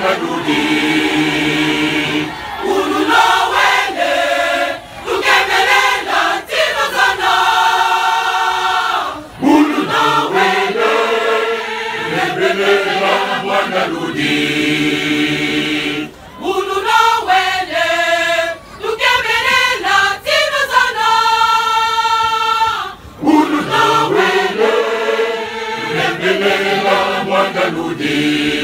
mwanaludi. Ulula wende, tukemelela tino sana. Ulula wende, tukemelela mwanaludi. Ulula wende, tukemelela tino sana. Ulula wende, tukemelela mwanaludi.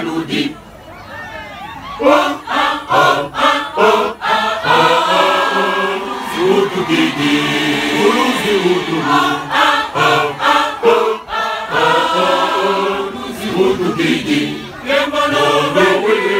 Ludi. Oh, ah, oh, ah, oh, ah, ah, oh, Zudu Didi, Uruzi Udu, ah, ah, oh, ah, oh, ah, oh, Zudu Didi, Lemano Wewe,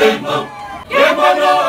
Tempo,